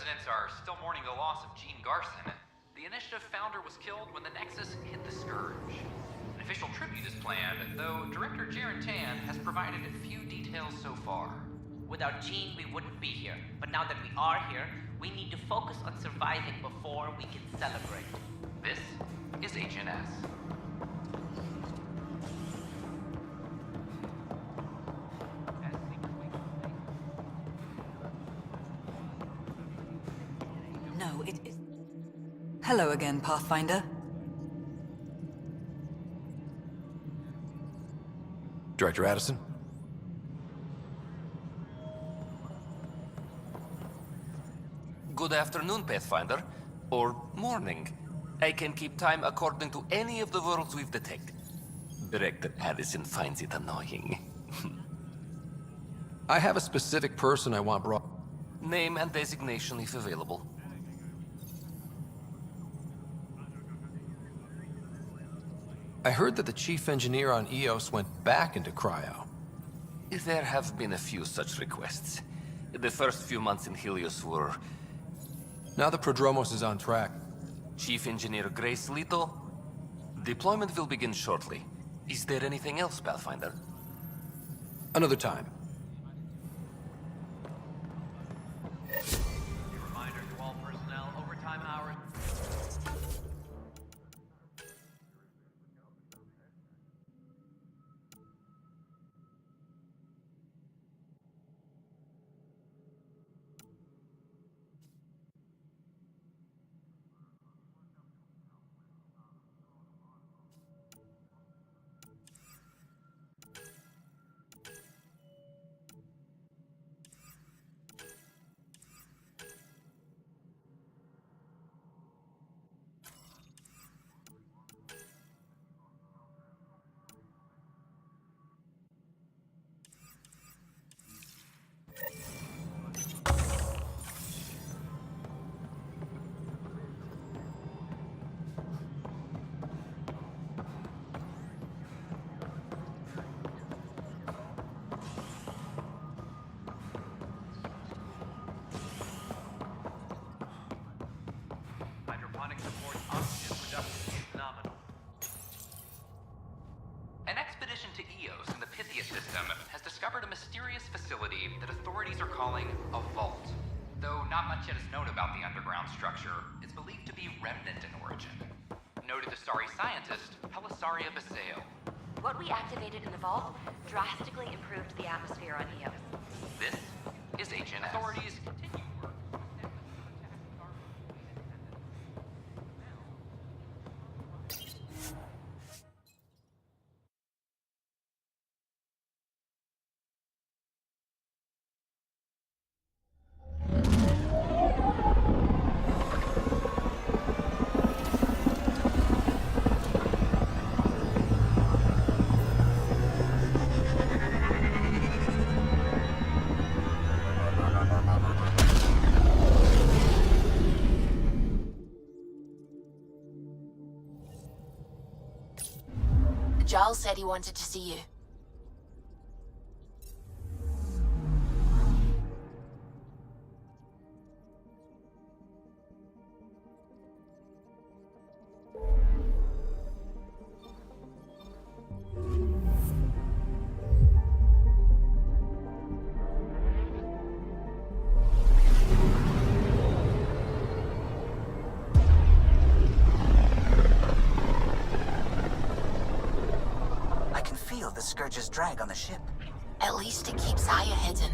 residents are still mourning the loss of Gene Garson. The initiative founder was killed when the Nexus hit the Scourge. An official tribute is planned, though Director Jaren Tan has provided few details so far. Without Gene, we wouldn't be here. But now that we are here, we need to focus on surviving before we can celebrate. This is HNS. No, it is... Hello again, Pathfinder. Director Addison? Good afternoon, Pathfinder. Or morning. I can keep time according to any of the worlds we've detected. Director Addison finds it annoying. I have a specific person I want brought. Name and designation if available. I heard that the chief engineer on EOS went back into cryo. There have been a few such requests. The first few months in Helios were... Now the Prodromos is on track. Chief Engineer Grace Leto? Deployment will begin shortly. Is there anything else, Pathfinder? Another time. A reminder to all personnel, overtime hours. Hydroponic supports oxygen production is nominal. An expedition to Eos in the Pythia system has discovered a mysterious facility that authorities are calling a vault. Though not much yet is known about the underground structure, it's believed to be remnant in origin. Noted Asari scientist, Pelisaria Basale. What we activated in the vault drastically improved the atmosphere on Eos. This is HNS. Authorities continue work. Giles said he wanted to see you. The Scourge's drag on the ship. At least it keeps Aya hidden.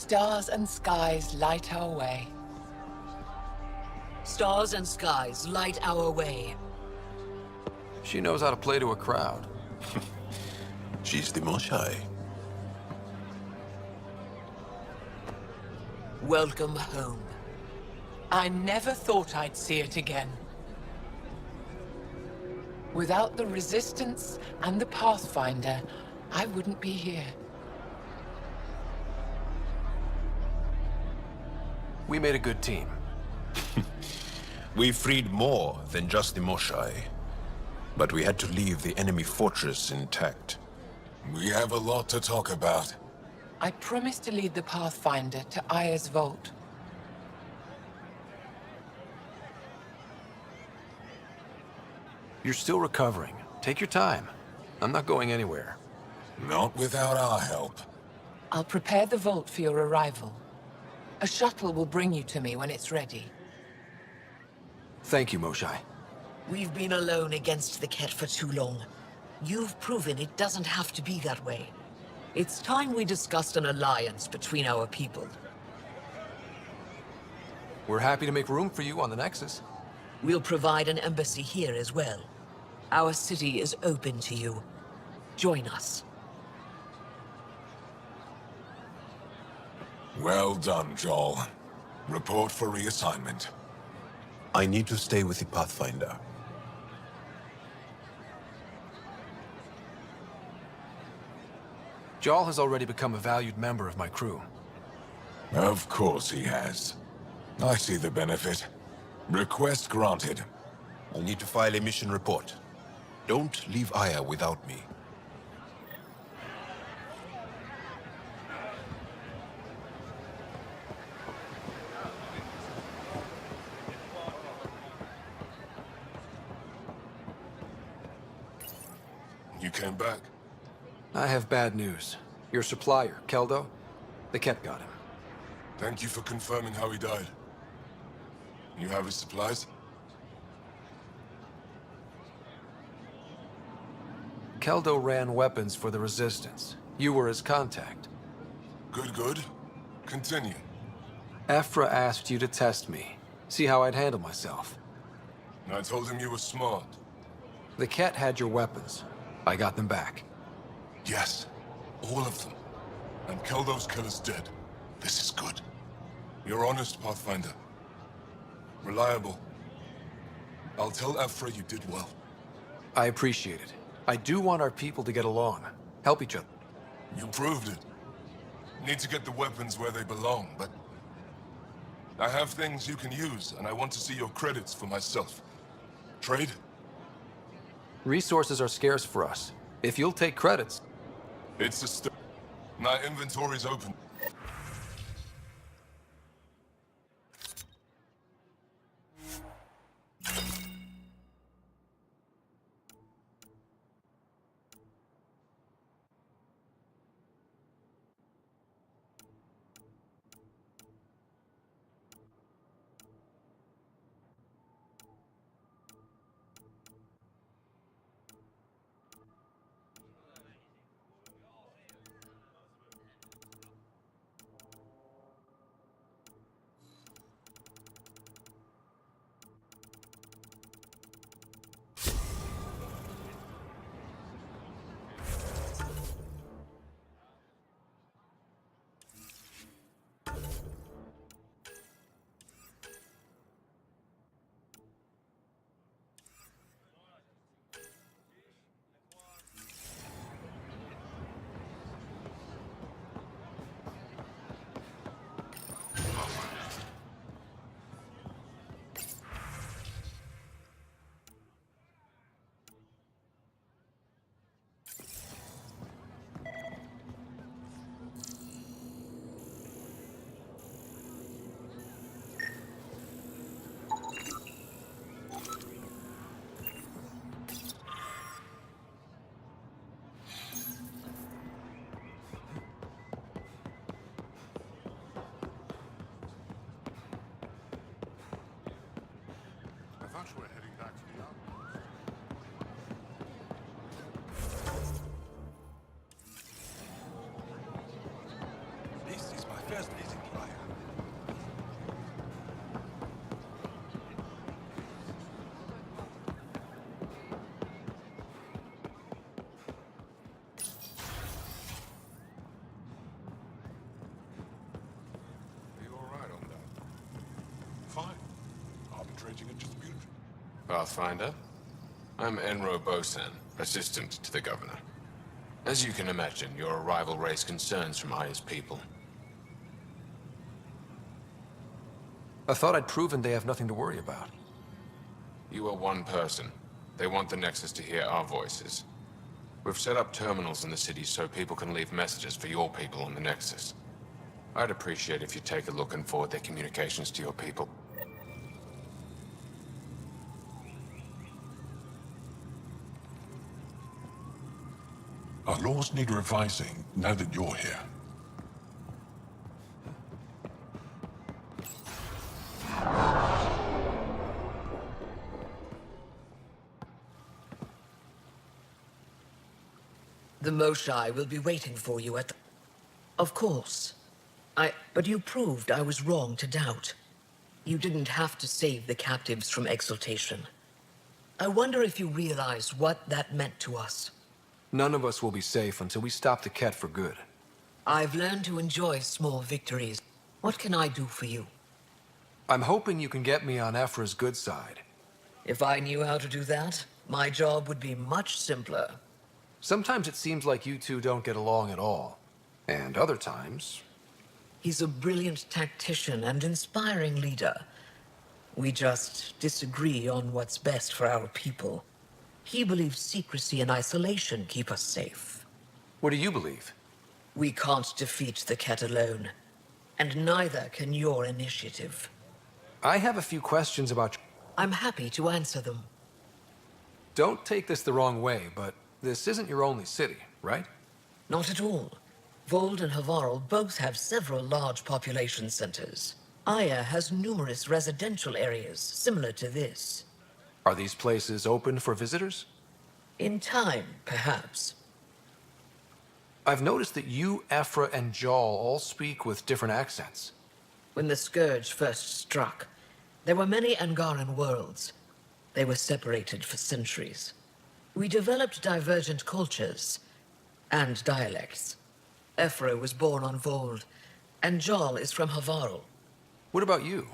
Stars and skies light our way. Stars and skies light our way. She knows how to play to a crowd. She's the Moshai. Welcome home. I never thought I'd see it again. Without the Resistance and the Pathfinder, I wouldn't be here. We made a good team. We freed more than just the Moshai. But we had to leave the enemy fortress intact. We have a lot to talk about. I promised to lead the Pathfinder to Aya's vault. You're still recovering. Take your time. I'm not going anywhere. Not without our help. I'll prepare the vault for your arrival. A shuttle will bring you to me when it's ready. Thank you, Moshai. We've been alone against the Ket for too long. You've proven it doesn't have to be that way. It's time we discussed an alliance between our people. We're happy to make room for you on the Nexus. We'll provide an embassy here as well. Our city is open to you. Join us. Well done, Joel. Report for reassignment. I need to stay with the Pathfinder. Jarl has already become a valued member of my crew. Of course he has. I see the benefit. Request granted. I need to file a mission report. Don't leave Aya without me. You came back? I have bad news. Your supplier, Keldo, the Ket got him. Thank you for confirming how he died. You have his supplies? Keldo ran weapons for the Resistance. You were his contact. Good, good. Continue. Ephra asked you to test me, see how I'd handle myself. I told him you were smart. The Ket had your weapons. I got them back. Yes, all of them. And Keldo's killer's dead. This is good. You're honest, Pathfinder. Reliable. I'll tell Ephra you did well. I appreciate it. I do want our people to get along, help each other. You proved it. Need to get the weapons where they belong, but... I have things you can use, and I want to see your credits for myself. Trade? Resources are scarce for us. If you'll take credits... It's a my inventory's open. This is my first raging and just beautiful. Pathfinder, I'm Enro Bosan, assistant to the governor. As you can imagine, your arrival raised concerns from Aya's people. I thought I'd proven they have nothing to worry about. You are one person. They want the Nexus to hear our voices. We've set up terminals in the city so people can leave messages for your people on the Nexus. I'd appreciate if you take a look and forward their communications to your people. Our laws need revising now that you're here. The Moshai will be waiting for you at the... Of course. But you proved I was wrong to doubt. You didn't have to save the captives from exaltation. I wonder if you realize what that meant to us. None of us will be safe until we stop the Ket for good. I've learned to enjoy small victories. What can I do for you? I'm hoping you can get me on Ephra's good side. If I knew how to do that, my job would be much simpler. Sometimes it seems like you two don't get along at all. And other times... He's a brilliant tactician and inspiring leader. We just disagree on what's best for our people. He believes secrecy and isolation keep us safe. What do you believe? We can't defeat the Ket alone. And neither can your initiative. I have a few questions about... I'm happy to answer them. Don't take this the wrong way, but this isn't your only city, right? Not at all. Vold and Havarl both have several large population centers. Aya has numerous residential areas similar to this. Are these places open for visitors? In time, perhaps. I've noticed that you, Ephra, and Jal all speak with different accents. When the Scourge first struck, there were many Angaran worlds. They were separated for centuries. We developed divergent cultures and dialects. Ephra was born on Vold, and Jal is from Havarl. What about you?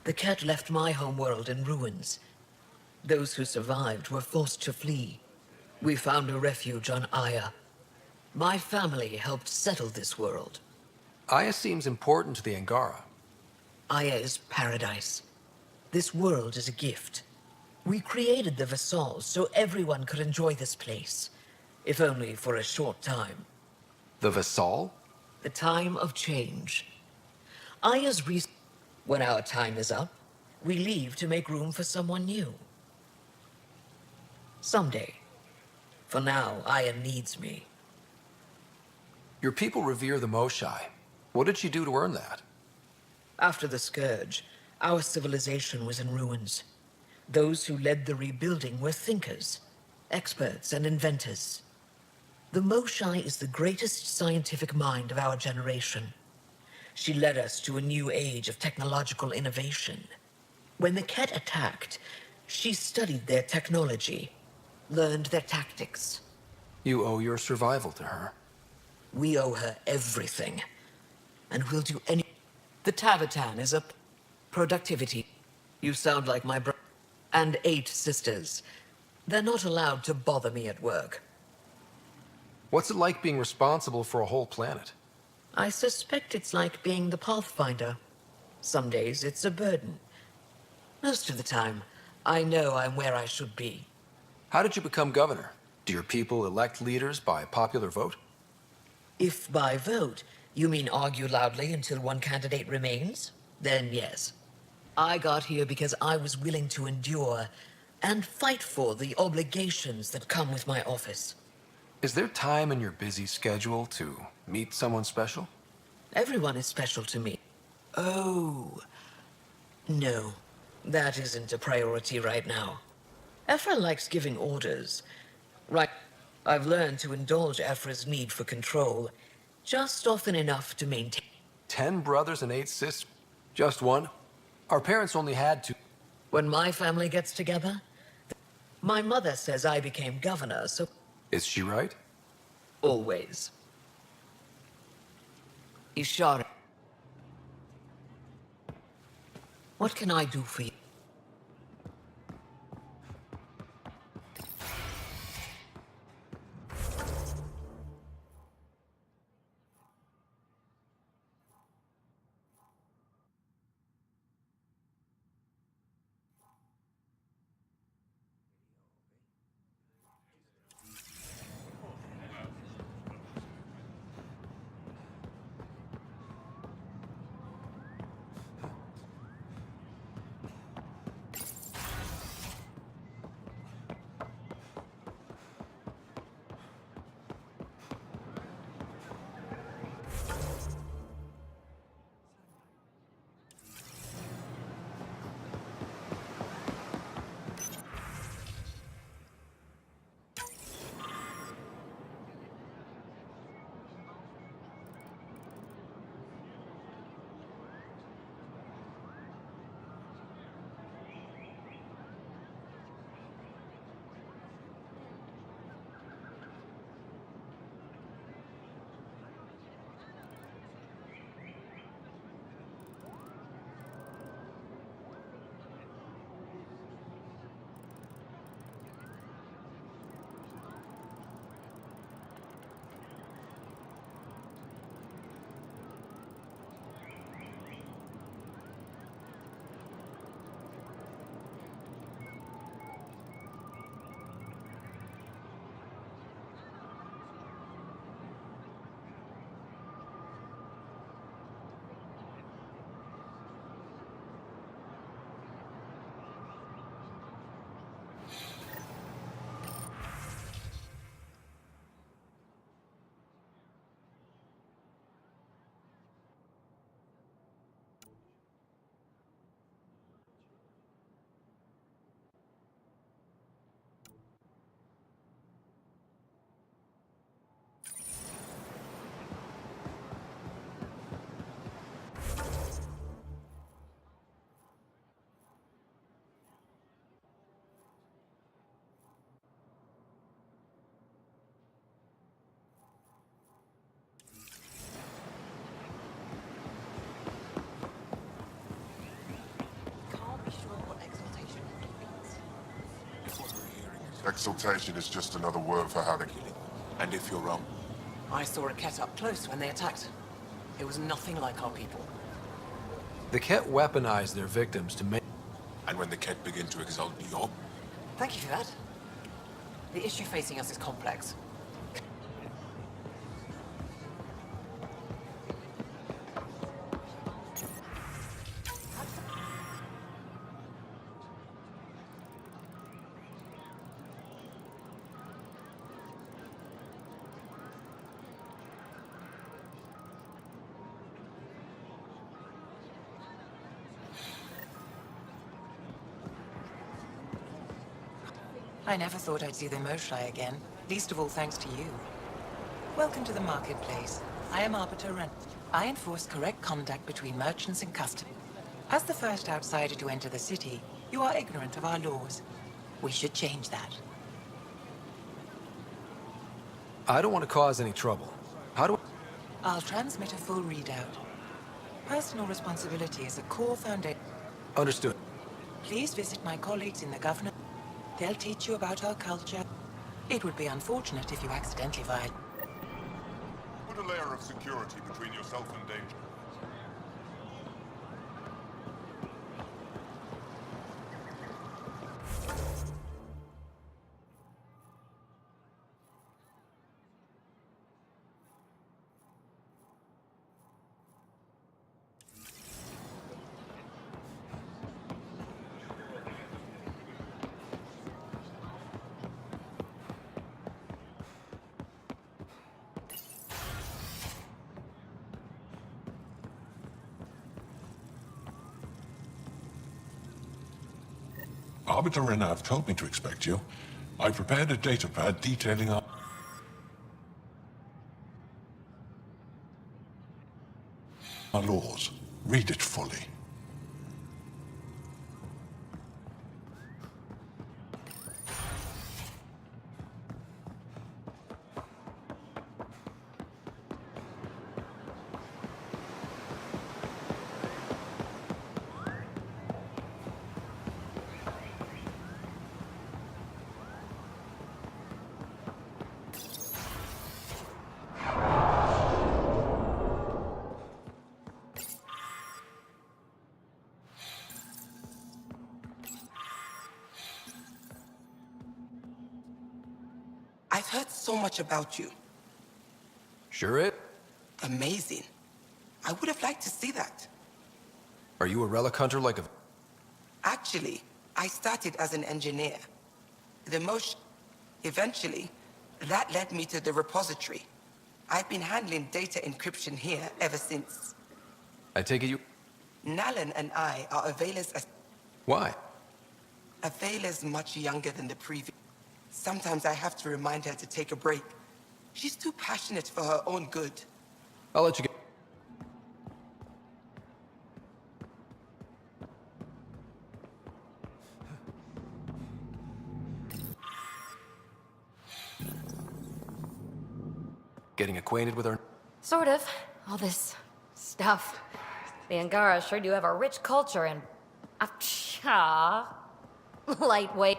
The Ket left my homeworld in ruins. Those who survived were forced to flee. We found a refuge on Aya. My family helped settle this world. Aya seems important to the Angara. Aya is paradise. This world is a gift. We created the Vassals so everyone could enjoy this place, if only for a short time. The Vassal? The time of change. Aya's reason. When our time is up, we leave to make room for someone new. Someday. For now, Aya needs me. Your people revere the Moshai. What did she do to earn that? After the Scourge, our civilization was in ruins. Those who led the rebuilding were thinkers, experts, and inventors. The Moshai is the greatest scientific mind of our generation. She led us to a new age of technological innovation. When the Ket attacked, she studied their technology, learned their tactics. You owe your survival to her. We owe her everything. And we'll do any... The Tavatan is up. Productivity. You sound like my brother. And 8 sisters. They're not allowed to bother me at work. What's it like being responsible for a whole planet? I suspect it's like being the Pathfinder. Some days it's a burden. Most of the time, I know I'm where I should be. How did you become governor? Do your people elect leaders by popular vote? If by vote, you mean argue loudly until one candidate remains, then yes. I got here because I was willing to endure and fight for the obligations that come with my office. Is there time in your busy schedule to meet someone special? Everyone is special to me. Oh. No, that isn't a priority right now. Ephra likes giving orders. Right. I've learned to indulge Ephra's need for control, just often enough to maintain... 10 brothers and 8 sisters? Just one? Our parents only had 2. When my family gets together, my mother says I became governor, so... Is she right? Always. Ishara. What can I do for you? Exaltation is just another word for how to kill it. And if you're wrong? I saw a Ket up close when they attacked. It was nothing like our people. The Ket weaponize their victims to make... And when the Ket begin to exalt your... Thank you for that. The issue facing us is complex. I never thought I'd see the Moshai again, least of all thanks to you. Welcome to the marketplace. I am Arbiter and I enforce correct conduct between merchants and customers. As the first outsider to enter the city, you are ignorant of our laws. We should change that. I don't want to cause any trouble. How do I'll transmit a full readout. Personal responsibility is a core foundation. Understood. Please visit my colleagues in the government. They'll teach you about our culture. It would be unfortunate if you accidentally violate. Put a layer of security between yourself and danger. Arbiter and Av told me to expect you. I prepared a datapad detailing our laws. Read it fully. I've heard so much about you. Sure it? Amazing. I would have liked to see that. Are you a relic hunter like a... Actually, I started as an engineer. Eventually, that led me to the repository. I've been handling data encryption here ever since. I take it you... Nalan and I are Avela's... Why? Avela's much younger than the previous. Sometimes I have to remind her to take a break. She's too passionate for her own good. I'll let you get... Getting acquainted with her... Sort of. All this stuff. The Angara sure do have a rich culture and... lightweight.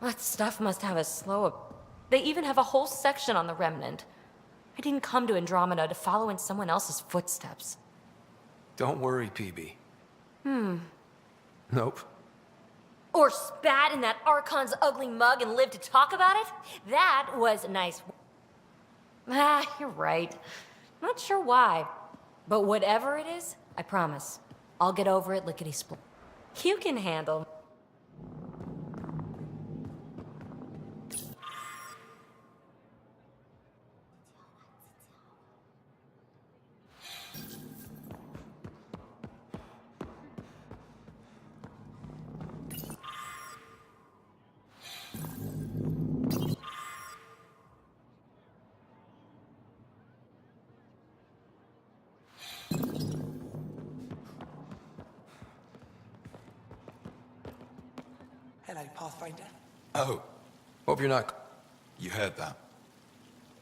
That stuff must have a slow... They even have a whole section on the Remnant. I didn't come to Andromeda to follow in someone else's footsteps. Don't worry, PB. Nope. Or spat in that Archon's ugly mug and lived to talk about it? That was nice. You're right. Not sure why. But whatever it is, I promise. I'll get over it lickety-split. You can handle... Hello, Pathfinder. Oh, Hope you're not... you heard that.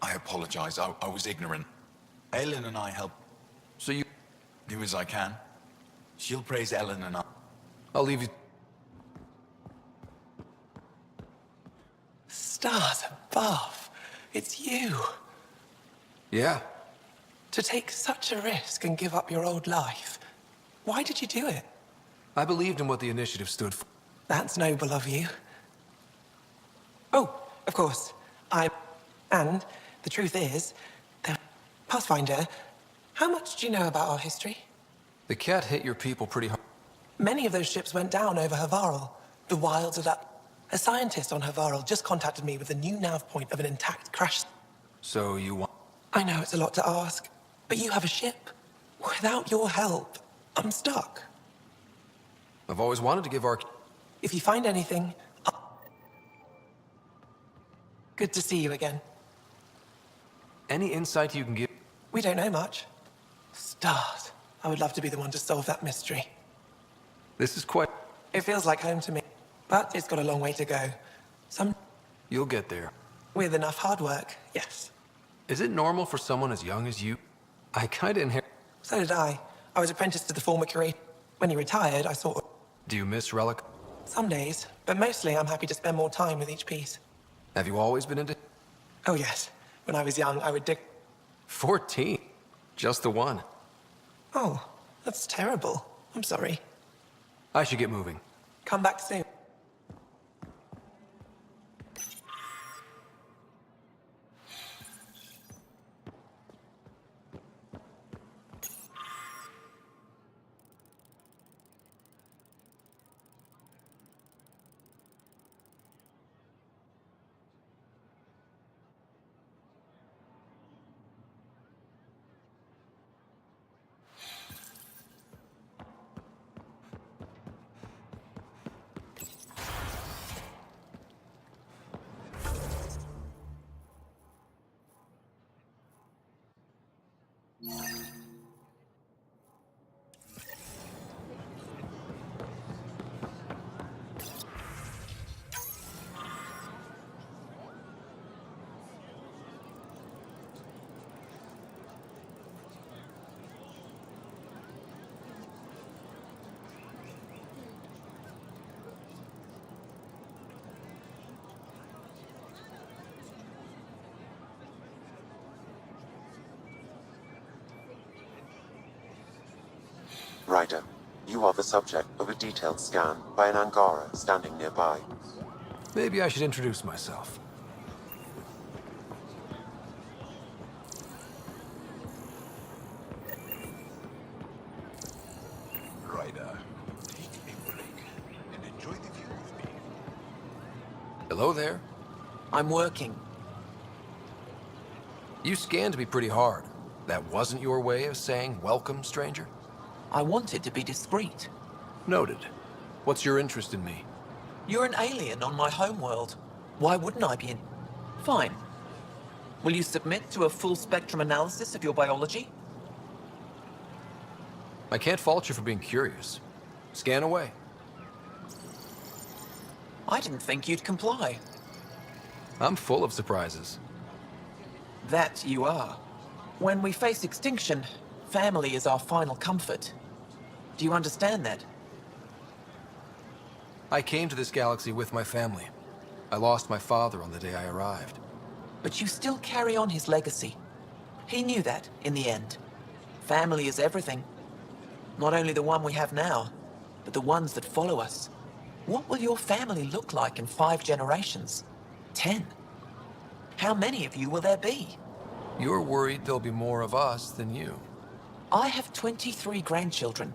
I apologize. I was ignorant. Ellen and I help So you... do as I can. She'll praise Ellen and I. I'll leave you... Stars above. It's you. Yeah. To take such a risk and give up your old life. Why did you do it? I believed in what the initiative stood for. That's noble of you. Oh, of course. And the truth is, Pathfinder, how much do you know about our history? The cat hit your people pretty hard. Many of those ships went down over Havarl. The wilds of that. A scientist on Havarl just contacted me with a new nav point of an intact crash. So you want... I know it's a lot to ask, but you have a ship. Without your help, I'm stuck. I've always wanted to give our... If you find anything... Good to see you again. Any insight you can give? We don't know much. Stars. I would love to be the one to solve that mystery. This is quite... It feels like home to me, but it's got a long way to go. You'll get there. With enough hard work, yes. Is it normal for someone as young as you? I kinda inherit... So did I. I was apprenticed to the former curator. When he retired, I sort of... Do you miss Relic? Some days, but mostly I'm happy to spend more time with each piece. Have you always been into... Oh yes. When I was young, I would dig... 14? Just the one. Oh, that's terrible. I'm sorry. I should get moving. Come back soon. Ryder, you are the subject of a detailed scan by an Angara standing nearby. Maybe I should introduce myself. Ryder, take a break and enjoy the view with me. Hello there. I'm working. You scanned me pretty hard. That wasn't your way of saying welcome, stranger? I wanted to be discreet. Noted. What's your interest in me? You're an alien on my homeworld. Why wouldn't I be in... Fine. Will you submit to a full spectrum analysis of your biology? I can't fault you for being curious. Scan away. I didn't think you'd comply. I'm full of surprises. That you are. When we face extinction, family is our final comfort. Do you understand that? I came to this galaxy with my family. I lost my father on the day I arrived. But you still carry on his legacy. He knew that, in the end. Family is everything. Not only the one we have now, but the ones that follow us. What will your family look like in 5 generations? 10? How many of you will there be? You're worried there'll be more of us than you. I have 23 grandchildren.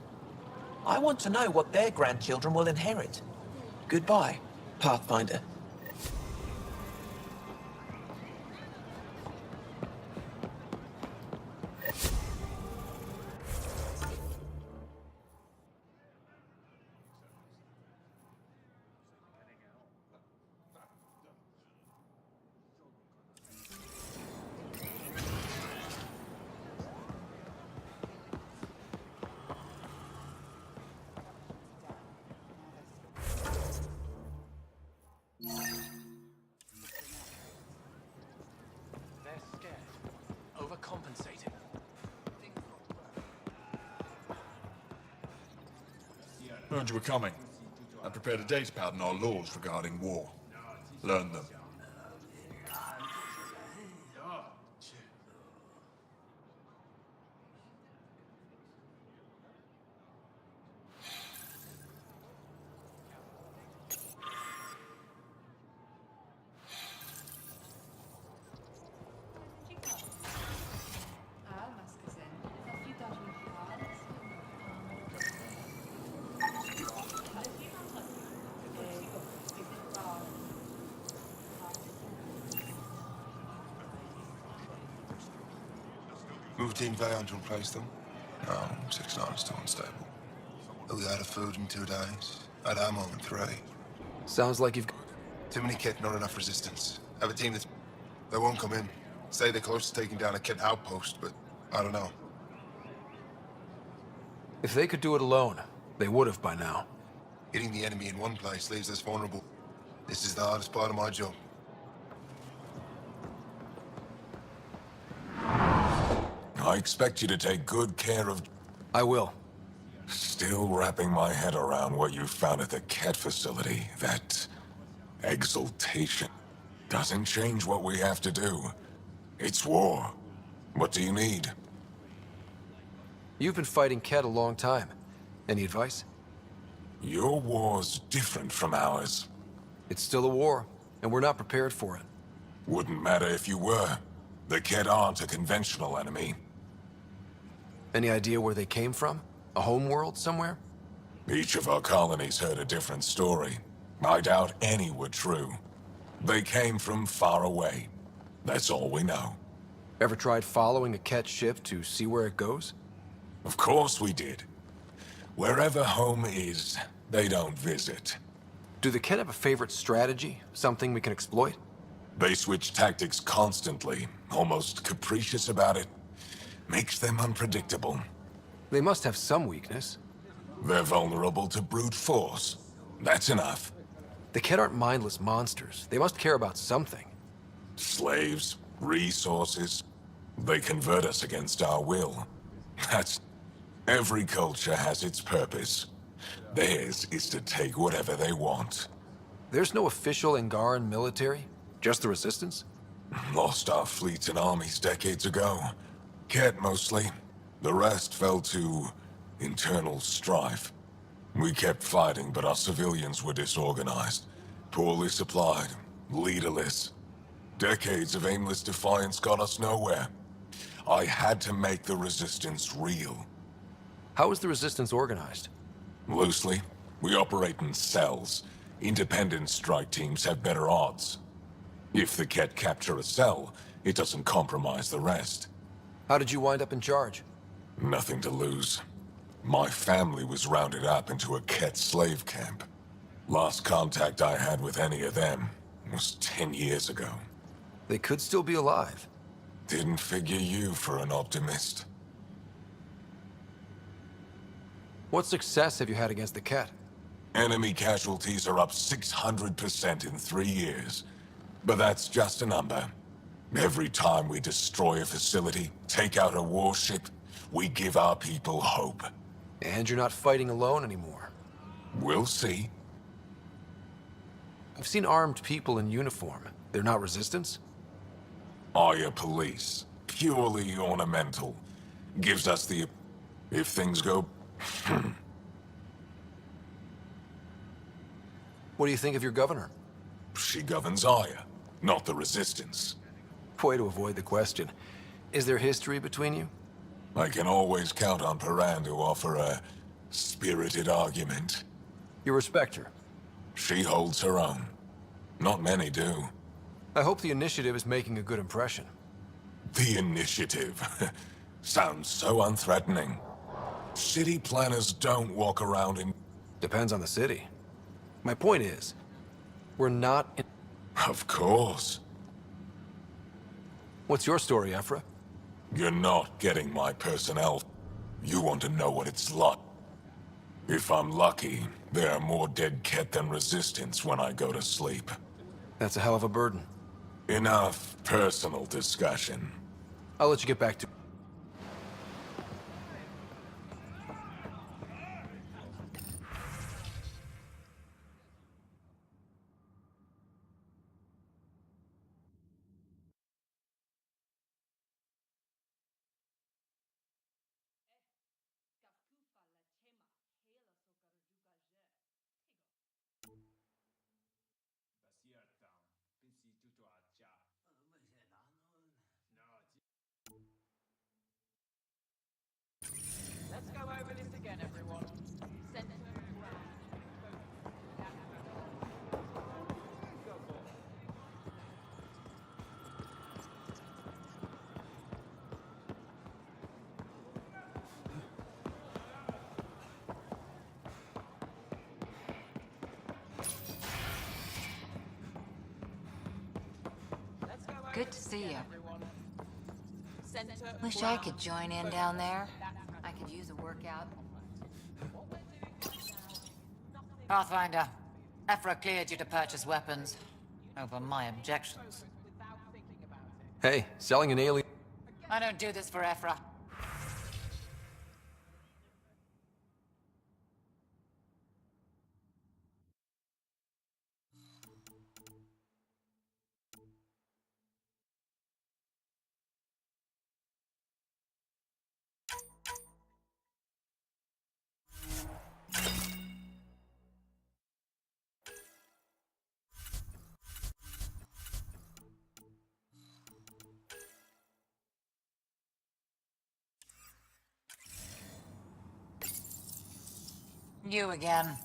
I want to know what their grandchildren will inherit. Goodbye, Pathfinder. Overcompensating. Heard you were coming. I prepared a data pad on our laws regarding war. Learn them. Move Team Vayon to replace them? No, 6-9 is too unstable. We out of food in 2 days. Out of ammo in 3. Sounds like you've... Too many kit, not enough resistance. Have a team that's... They won't come in. Say they're close to taking down a kit outpost, but I don't know. If they could do it alone, they would have by now. Hitting the enemy in one place leaves us vulnerable. This is the hardest part of my job. I expect you to take good care of... I will. Still wrapping my head around what you found at the Ket facility. That exaltation doesn't change what we have to do. It's war. What do you need? You've been fighting Ket a long time. Any advice? Your war's different from ours. It's still a war, and we're not prepared for it. Wouldn't matter if you were. The Ket aren't a conventional enemy. Any idea where they came from? A homeworld somewhere? Each of our colonies heard a different story. I doubt any were true. They came from far away. That's all we know. Ever tried following a Ket ship to see where it goes? Of course we did. Wherever home is, they don't visit. Do the Ket have a favorite strategy? Something we can exploit? They switch tactics constantly, almost capricious about it. Makes them unpredictable. They must have some weakness. They're vulnerable to brute force. That's enough. The Ket aren't mindless monsters. They must care about something. Slaves, resources. They convert us against our will. That's... Every culture has its purpose. Theirs is to take whatever they want. There's no official Angaran military? Just the Resistance? Lost our fleets and armies decades ago. Ket mostly. The rest fell to internal strife. We kept fighting, but our civilians were disorganized. Poorly supplied, leaderless. Decades of aimless defiance got us nowhere. I had to make the Resistance real. How is the Resistance organized? Loosely, we operate in cells. Independent strike teams have better odds. If the Ket capture a cell, it doesn't compromise the rest. How did you wind up in charge? Nothing to lose. My family was rounded up into a Ket slave camp. Last contact I had with any of them was 10 years ago. They could still be alive. Didn't figure you for an optimist. What success have you had against the Ket? Enemy casualties are up 600% in 3 years. But that's just a number. Every time we destroy a facility, take out a warship, we give our people hope. And you're not fighting alone anymore. We'll see. I've seen armed people in uniform. They're not Resistance? Aya police. Purely ornamental. Gives us the... If things go... What do you think of your governor? She governs Aya, not the Resistance. Way to avoid the question. Is there history between you? I can always count on Paran to offer a spirited argument. You respect her? She holds her own. Not many do. I hope the initiative is making a good impression. The initiative? Sounds so unthreatening. City planners don't walk around in... Depends on the city. My point is, we're not in... Of course. What's your story, Aphra? You're not getting my personnel. You want to know what it's like. If I'm lucky, there are more dead Ket than Resistance when I go to sleep. That's a hell of a burden. Enough personal discussion. I'll let you get back to... Good to see you. Wish I could join in down there. I could use a workout. Pathfinder, Ephra cleared you to purchase weapons. Over my objections. Hey, selling an alien... I don't do this for Ephra. You again.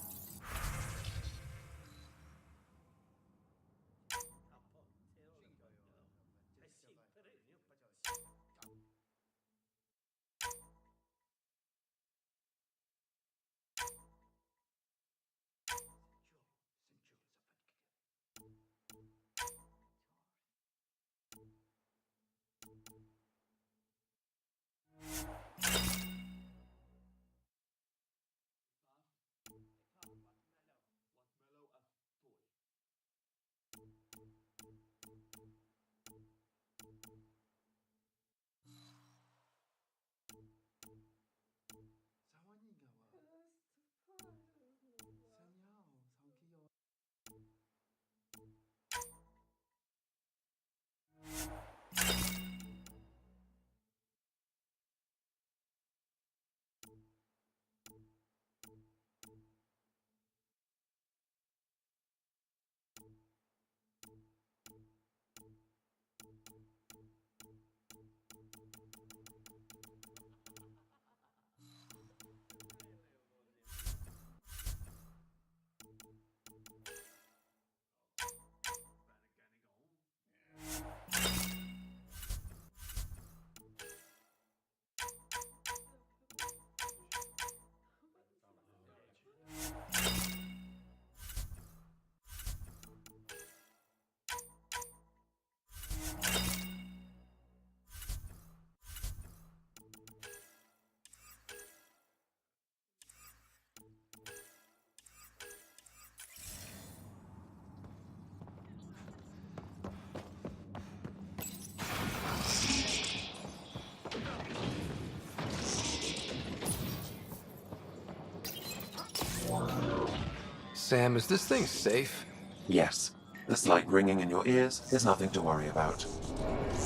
Sam, is this thing safe? Yes. The slight ringing in your ears is nothing to worry about.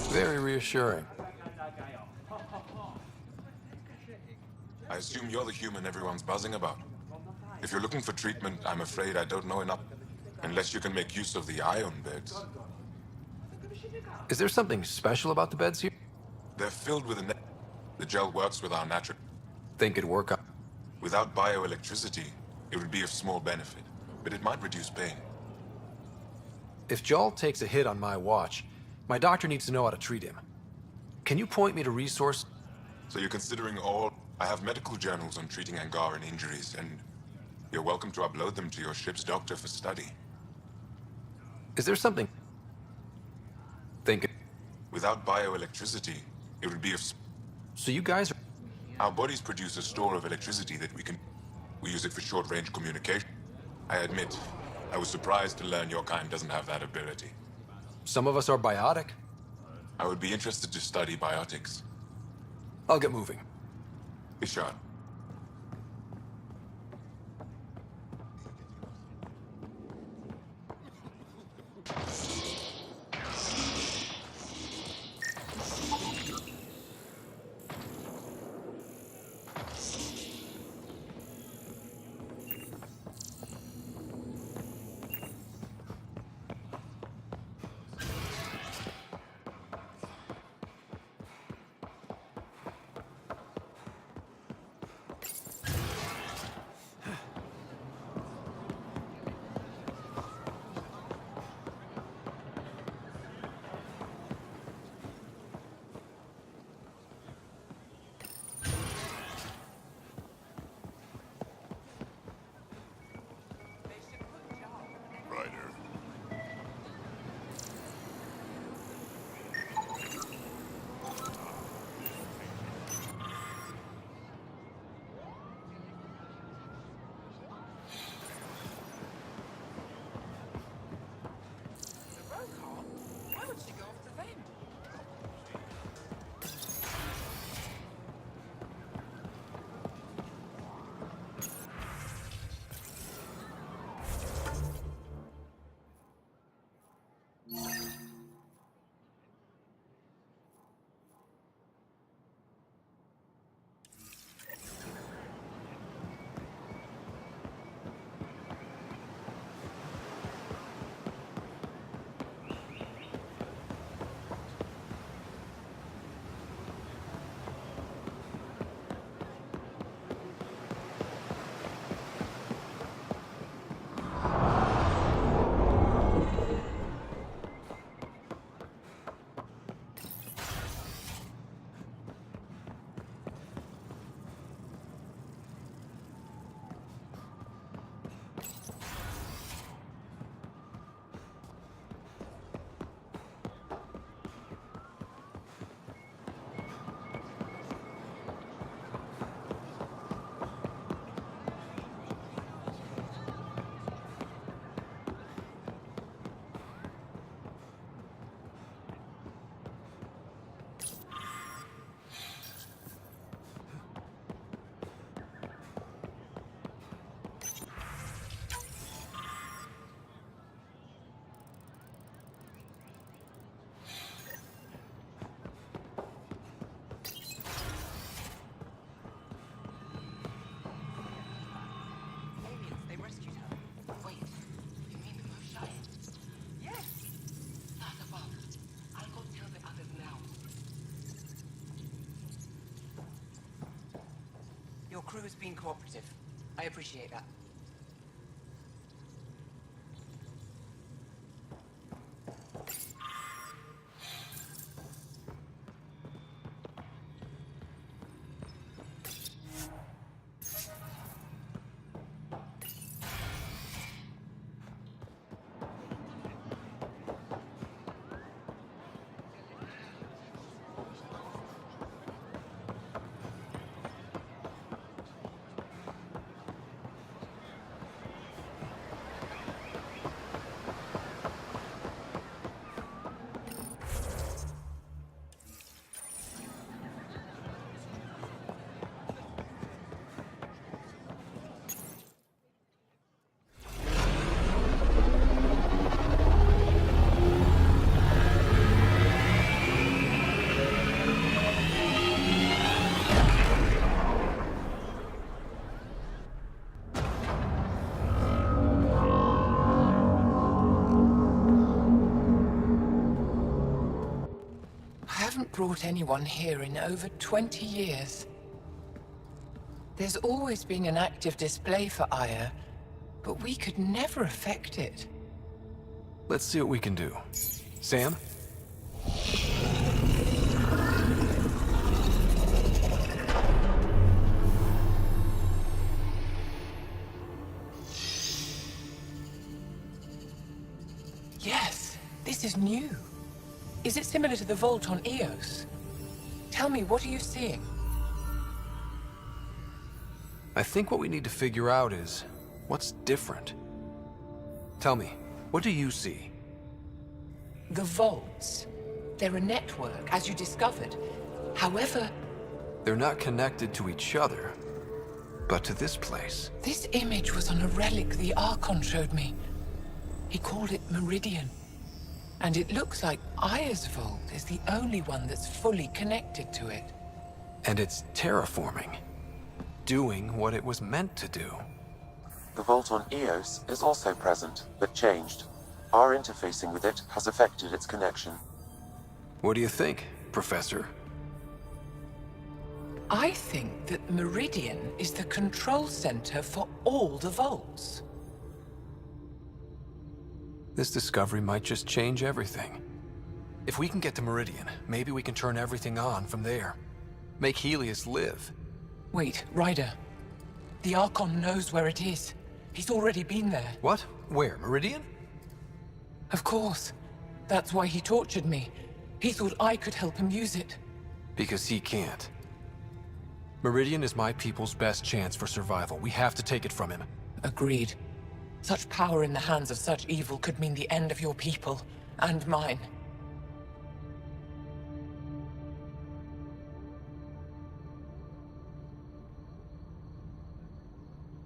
Very reassuring. I assume you're the human everyone's buzzing about. If you're looking for treatment, I'm afraid I don't know enough. Unless you can make use of the ion beds. Is there something special about the beds here? They're filled with the gel works with our natural... Think it'd work out? Without bioelectricity, it would be of small benefit, but it might reduce pain. If Jal takes a hit on my watch, my doctor needs to know how to treat him. Can you point me to resource? So you're considering all... I have medical journals on treating Angaran injuries, and you're welcome to upload them to your ship's doctor for study. Is there something... Think... Without bioelectricity, it would be of... So you guys are... Our bodies produce a store of electricity that we can... We use it for short-range communication. I admit, I was surprised to learn your kind doesn't have that ability. Some of us are biotic. I would be interested to study biotics. I'll get moving. Ishar. crew has been cooperative. I appreciate that. I haven't brought anyone here in over 20 years. There's always been an active display for Aya, but we could never affect it. Let's see what we can do. Sam? Yes, this is new. Is it similar to the vault on Eos? Tell me, what are you seeing? I think what we need to figure out is what's different. Tell me, what do you see? The vaults. They're a network, as you discovered. However, They're not connected to each other, but to this place. this image was on a relic the Archon showed me. He called it Meridian. And it looks like Aya's vault is the only one that's fully connected to it. And it's terraforming. Doing what it was meant to do. The vault on Eos is also present, but changed. Our interfacing with it has affected its connection. What do you think, Professor? I think that Meridian is the control center for all the vaults. This discovery might just change everything. If we can get to Meridian, maybe we can turn everything on from there. Make Helios live. Wait, Ryder. The Archon knows where it is. He's already been there. What? Where? Meridian? Of course. That's why he tortured me. He thought I could help him use it. Because he can't. Meridian is my people's best chance for survival. We have to take it from him. Agreed. Such power in the hands of such evil could mean the end of your people, and mine.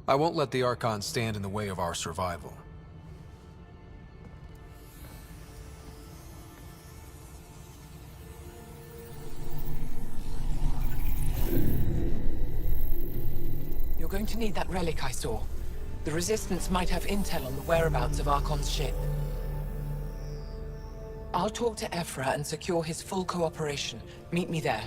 I won't let the Archon stand in the way of our survival. You're going to need that relic I saw. The Resistance might have intel on the whereabouts of Archon's ship. I'll talk to Ephra and secure his full cooperation. Meet me there.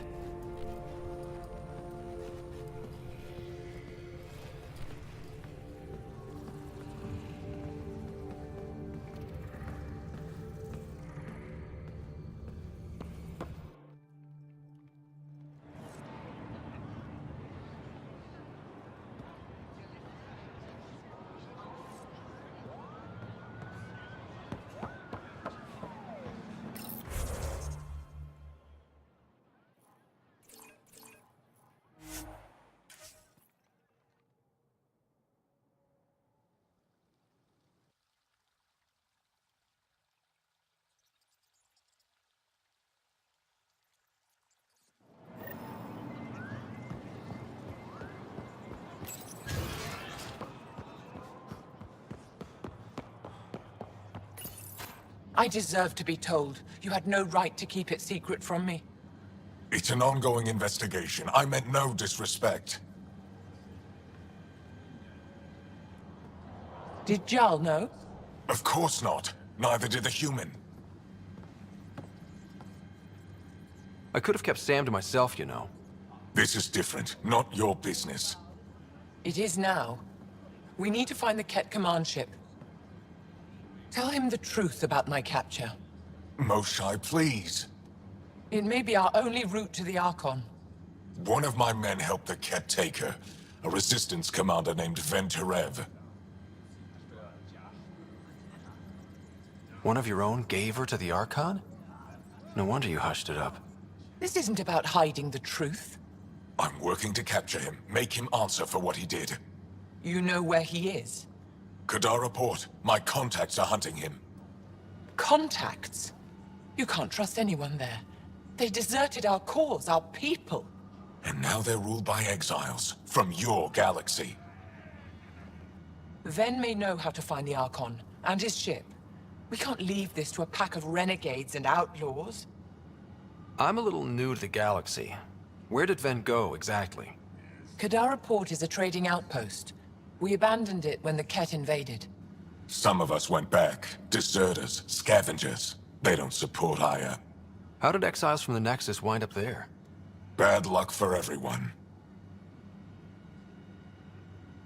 I deserve to be told. You had no right to keep it secret from me. It's an ongoing investigation. I meant no disrespect. Did Jal know? Of course not. Neither did the human. I could have kept Sam to myself, you know. This is different. Not your business. It is now. We need to find the Ket command ship. Tell him the truth about my capture. Moshai, please. It may be our only route to the Archon. One of my men helped the Ket take her. A resistance commander named Venturev. One of your own gave her to the Archon? No wonder you hushed it up. This isn't about hiding the truth. I'm working to capture him, make him answer for what he did. You know where he is? Kadara Port. My contacts are hunting him. Contacts? You can't trust anyone there. They deserted our cause, our people. And now they're ruled by exiles from your galaxy. Ven may know how to find the Archon and his ship. We can't leave this to a pack of renegades and outlaws. I'm a little new to the galaxy. Where did Ven go, exactly? Kadara Port is a trading outpost. We abandoned it when the Ket invaded. Some of us went back. Deserters, scavengers. They don't support Aya. How did exiles from the Nexus wind up there? Bad luck for everyone.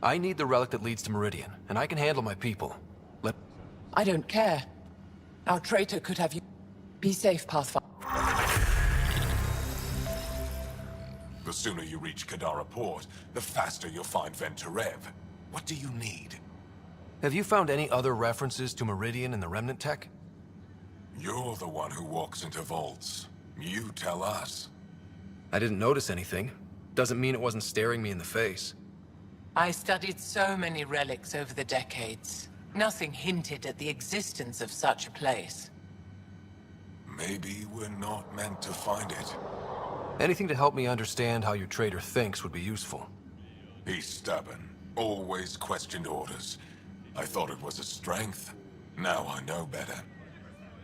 I need the relic that leads to Meridian, and I can handle my people. I don't care. Our traitor could have you. Be safe, Pathfinder. The sooner you reach Kadara Port, the faster you'll find Venturev. What do you need? Have you found any other references to Meridian in the Remnant tech? You're the one who walks into vaults. You tell us. I didn't notice anything. Doesn't mean it wasn't staring me in the face. I studied so many relics over the decades. Nothing hinted at the existence of such a place. Maybe we're not meant to find it. Anything to help me understand how your traitor thinks would be useful. He's stubborn. Always questioned orders. I thought it was a strength. Now I know better.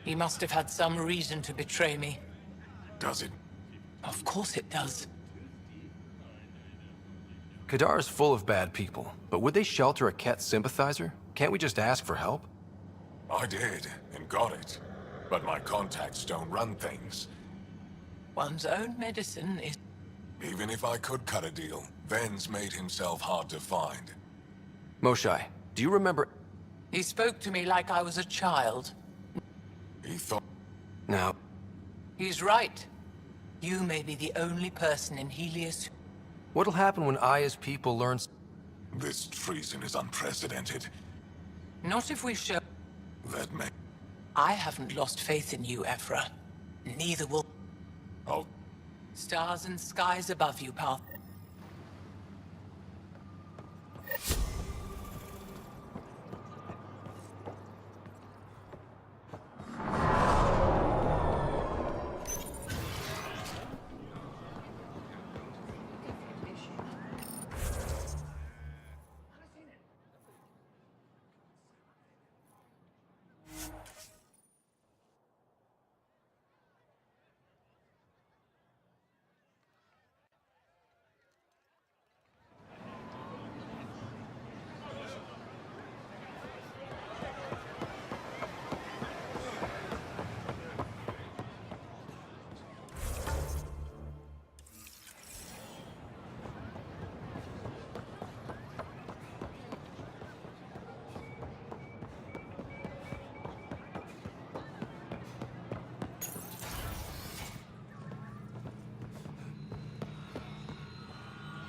He must have had some reason to betray me. Does it? Of course it does. Kadara's full of bad people, but would they shelter a Ket sympathizer? Can't we just ask for help? I did, and got it. But my contacts don't run things. One's own medicine is... Even if I could cut a deal, Ven's made himself hard to find. Moshai, do you remember... He spoke to me like I was a child. He thought... No. He's right. You may be the only person in Helios... What'll happen when Aya's people learn... This treason is unprecedented. Not if we show... That may... I haven't lost faith in you, Ephra. Neither will... Oh. Stars and skies above you, Path.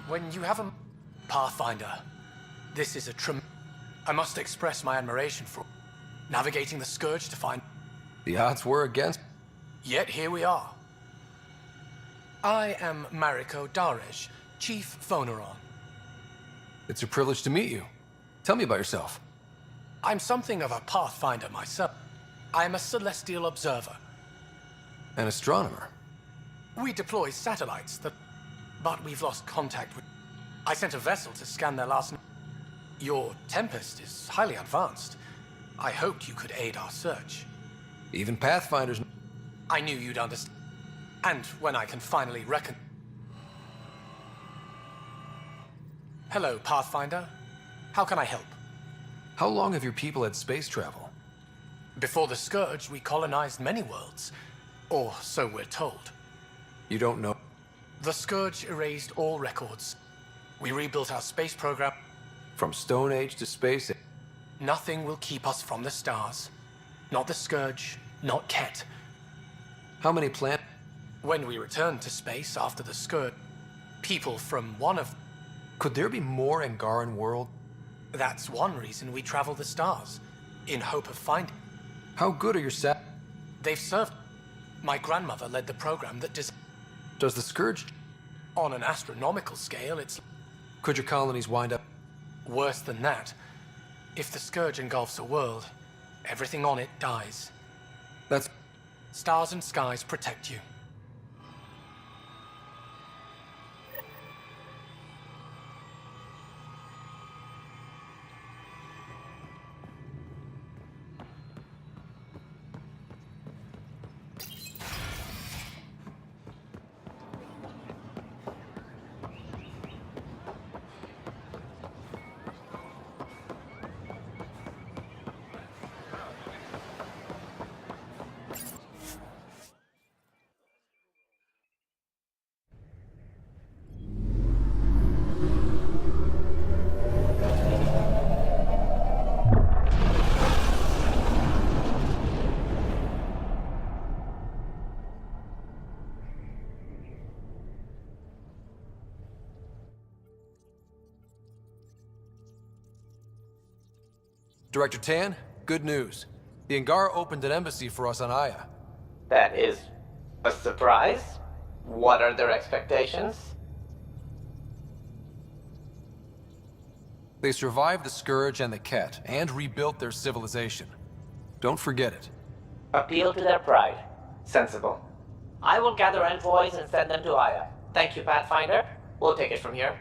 When you have a Pathfinder, this is I must express my admiration for navigating the Scourge to find... The odds were against... Yet here we are. I am Mariko Darej, Chief Phoneron. It's a privilege to meet you. Tell me about yourself. I'm something of a Pathfinder myself. I'm a celestial observer. An astronomer. We deploy satellites but we've lost contact with... I sent a vessel to scan their last... Your Tempest is highly advanced. I hoped you could aid our search. Even Pathfinders... I knew you'd understand. And when I can finally reckon... Hello, Pathfinder. How can I help? How long have your people had space travel? Before the Scourge, we colonized many worlds. Or so we're told. You don't know... The Scourge erased all records. We rebuilt our space program. From Stone Age to Space Age. Nothing will keep us from the stars. Not the Scourge, not Ket. How many planets? When we returned to space after the Scourge, people from one of... Could there be more Angaran world? That's one reason we travel the stars, in hope of finding... How good are your They've served... My grandmother led the program that Does the Scourge... On an astronomical scale, it's... Could your colonies wind up... Worse than that. If the Scourge engulfs a world, everything on it dies. That's... Stars and skies protect you. Director Tan, good news. The Angara opened an embassy for us on Aya. That is a surprise. What are their expectations? They survived the Scourge and the Ket, and rebuilt their civilization. Don't forget it. Appeal to their pride. Sensible. I will gather envoys and send them to Aya. Thank you, Pathfinder. We'll take it from here.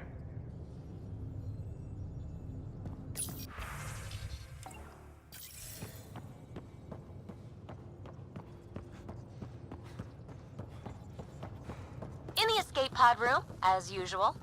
In the escape pod room, as usual.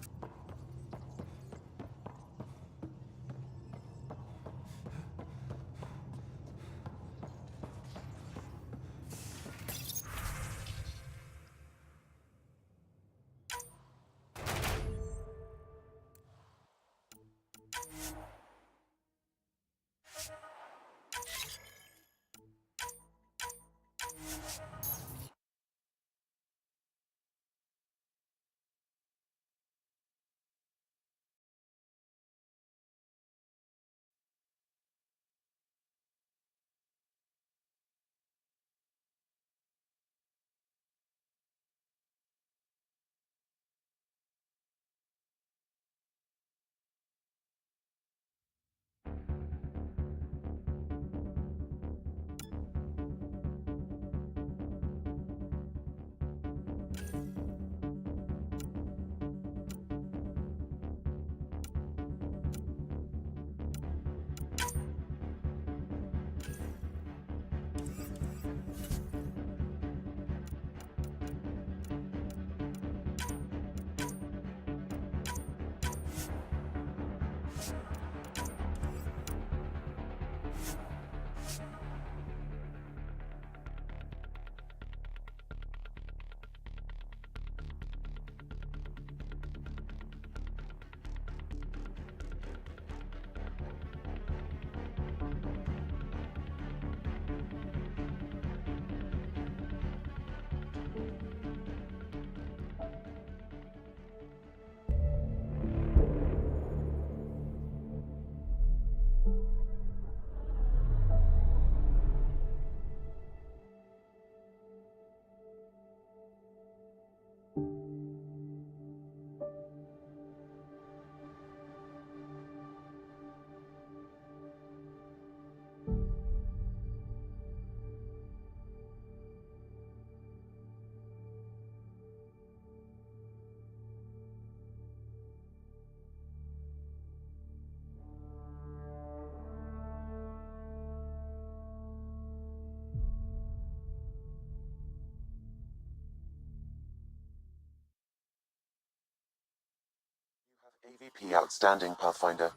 AVP outstanding, Pathfinder.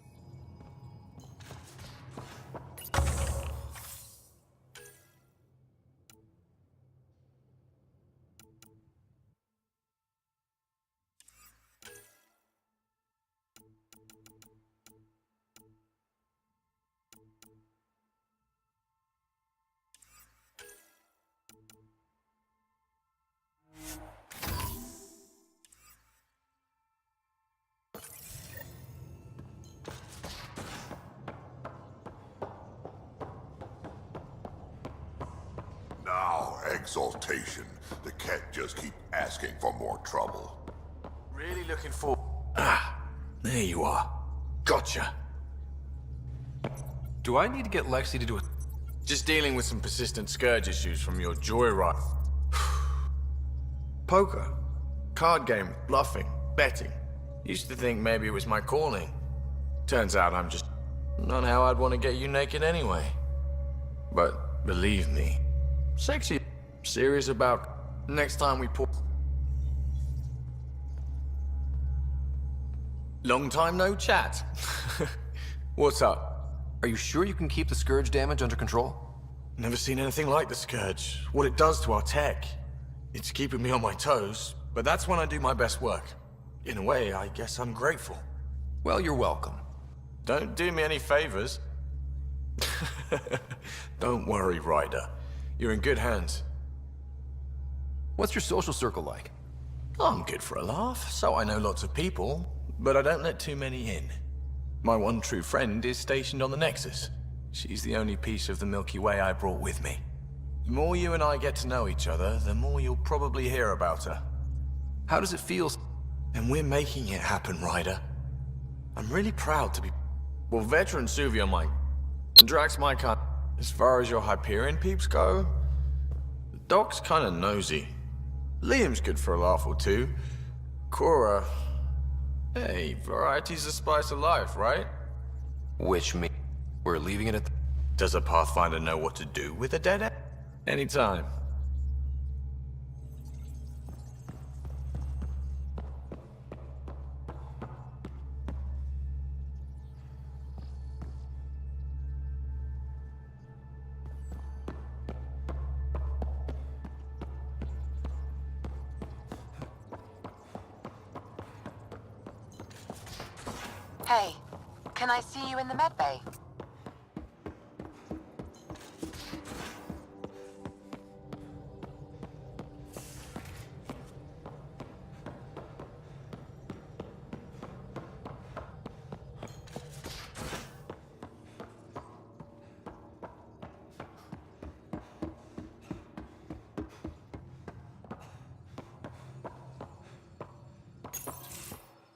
exaltation, the Ket just keep asking for more trouble. Really looking for... Ah, there you are. Gotcha. Do I need to get Lexi to do a... Just dealing with some persistent scourge issues from your joyride. Poker. Card game, bluffing, betting. Used to think maybe it was my calling. Turns out I'm just not how I'd want to get you naked anyway. But believe me, sexy, serious about next time we pull. Long time no chat. What's up? Are you sure you can keep the Scourge damage under control? Never seen anything like the Scourge. What it does to our tech. It's keeping me on my toes, but that's when I do my best work. In a way, I guess I'm grateful. Well, you're welcome. Don't do me any favors. Don't worry, Ryder. You're in good hands. What's your social circle like? I'm good for a laugh, so I know lots of people, but I don't let too many in. My one true friend is stationed on the Nexus. She's the only piece of the Milky Way I brought with me. The more you and I get to know each other, the more you'll probably hear about her. How does it feel? And we're making it happen, Ryder. I'm really proud to be... Well, veteran Suvio mine. And Drax my kind. As far as your Hyperion peeps go, the Doc's kinda nosy. Liam's good for a laugh or two. Cora... Hey, variety's the spice of life, right? Which means we're leaving it at... Does a Pathfinder know what to do with a dead end? Anytime. Hey, can I see you in the med bay?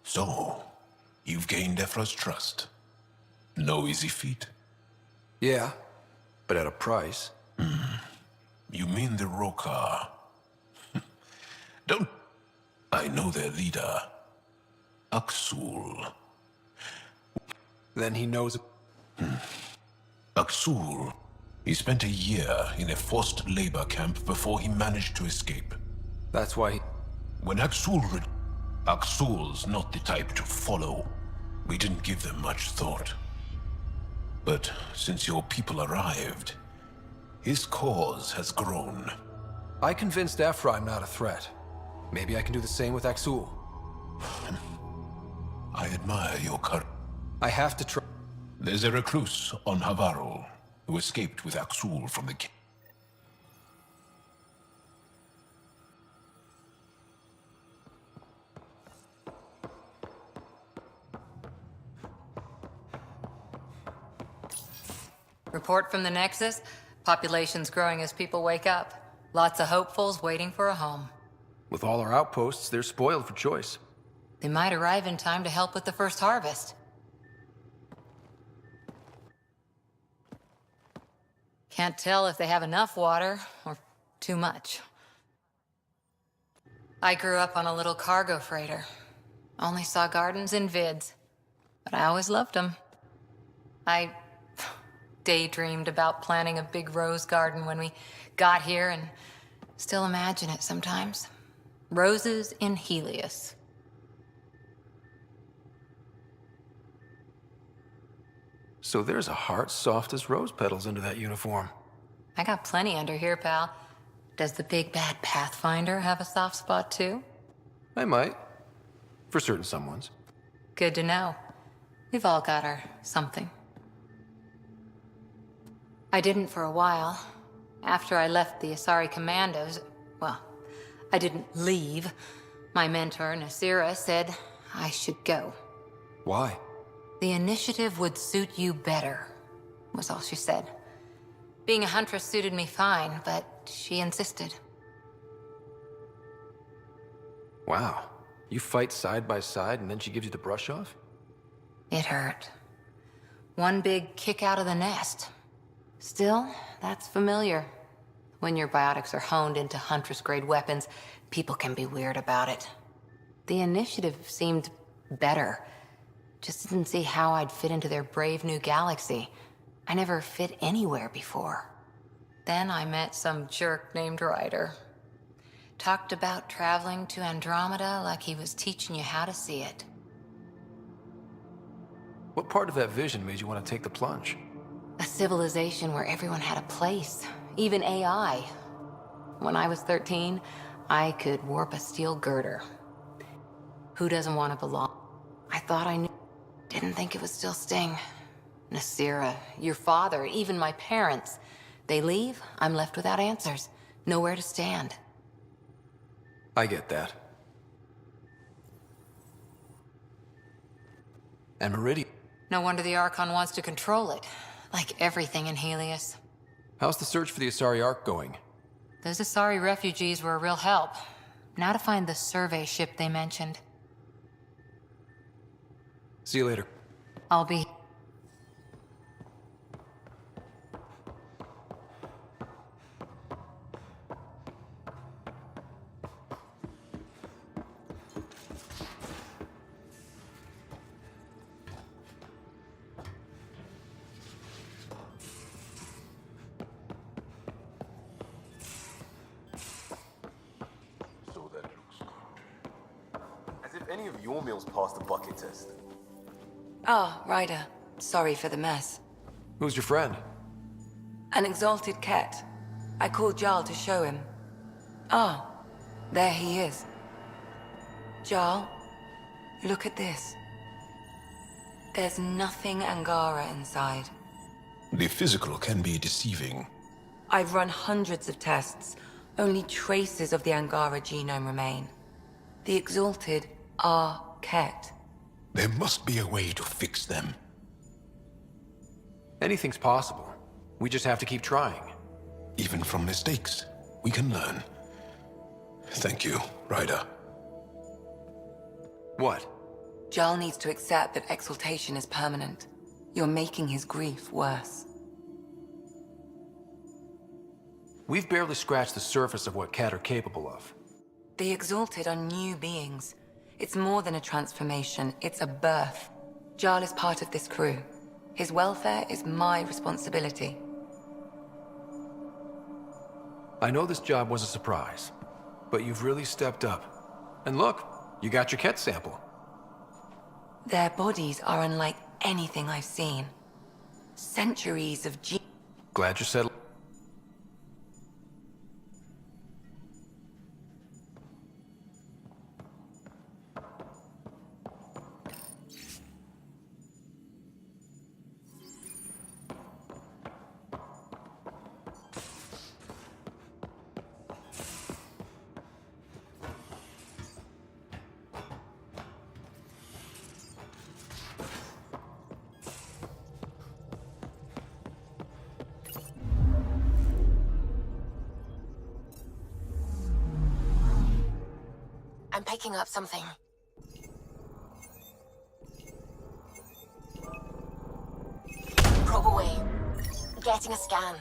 So, you've gained Ephra's trust. No easy feat. Yeah, but at a price. You mean the Rokar? Don't... I know their leader. Aksul. Then he knows... Aksul. He spent a year in a forced labor camp before he managed to escape. That's why he... When Aksul's not the type to follow. We didn't give them much thought. But since your people arrived, his cause has grown. I convinced Ephra I'm not a threat. Maybe I can do the same with Aksul. I admire your courage. I have to try... There's a recluse on Havarl who escaped with Aksul from the... Report from the Nexus. Population's growing as people wake up. Lots of hopefuls waiting for a home. With all our outposts, they're spoiled for choice. They might arrive in time to help with the first harvest. Can't tell if they have enough water or too much. I grew up on a little cargo freighter. Only saw gardens in vids, but I always loved them. I daydreamed about planting a big rose garden when we got here and still imagine it sometimes. Roses in Helios. So there's a heart soft as rose petals under that uniform. I got plenty under here, pal. Does the big bad Pathfinder have a soft spot too? I might. For certain someones. Good to know. We've all got our something. I didn't for a while. After I left the Asari Commandos, well, I didn't leave. My mentor, Nasira, said I should go. Why? The initiative would suit you better, was all she said. Being a huntress suited me fine, but she insisted. Wow. You fight side by side and then she gives you the brush off? It hurt. One big kick out of the nest. Still, that's familiar. When your biotics are honed into Huntress-grade weapons, people can be weird about it. The initiative seemed better. Just didn't see how I'd fit into their brave new galaxy. I never fit anywhere before. Then I met some jerk named Ryder. Talked about traveling to Andromeda like he was teaching you how to see it. What part of that vision made you want to take the plunge? A civilization where everyone had a place, even AI. When I was 13, I could warp a steel girder. Who doesn't want to belong? I thought I knew. Didn't think it would still sting. Nasira, your father, even my parents. They leave, I'm left without answers. Nowhere to stand. I get that. And Meridian. No wonder the Archon wants to control it. Like everything in Helios. How's the search for the Asari Ark going? Those Asari refugees were a real help. Now to find the survey ship they mentioned. See you later. I'll be... As if any of your meals passed the bucket test. Ah, Ryder. Sorry for the mess. Who's your friend? An exalted cat. I called Jarl to show him. Ah, there he is. Jarl, look at this. There's nothing Angara inside. The physical can be deceiving. I've run hundreds of tests. Only traces of the Angara genome remain. The exalted are Ket. There must be a way to fix them. Anything's possible. We just have to keep trying. Even from mistakes, we can learn. Thank you, Ryder. What? Jarl needs to accept that exaltation is permanent. You're making his grief worse. We've barely scratched the surface of what Cat are capable of. The exalted are new beings. It's more than a transformation, it's a birth. Jarl is part of this crew. His welfare is my responsibility. I know this job was a surprise, but you've really stepped up. And look, you got your Ket sample. Their bodies are unlike anything I've seen. Centuries of Glad you're settled. I'm picking up something. Probe away. Getting a scan.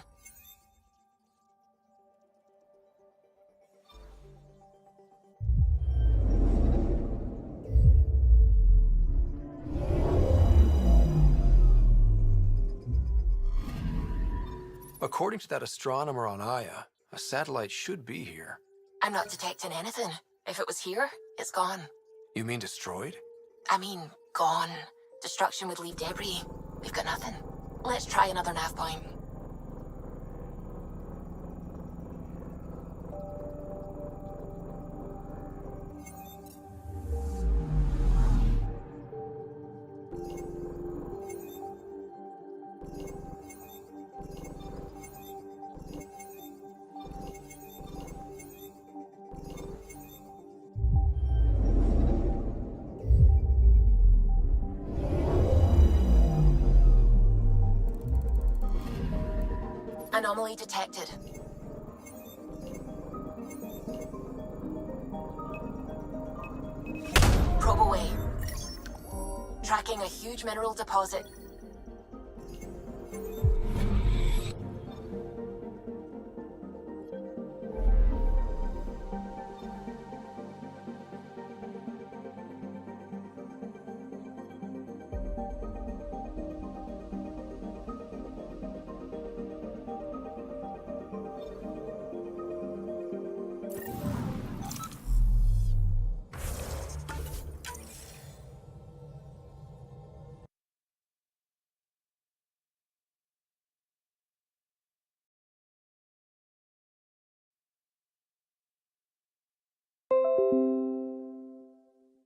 According to that astronomer on Aya, a satellite should be here. I'm not detecting anything. If it was here, it's gone. You mean destroyed? I mean, gone. Destruction would leave debris. We've got nothing. Let's try another nav point. Anomaly detected. Probe away. Tracking a huge mineral deposit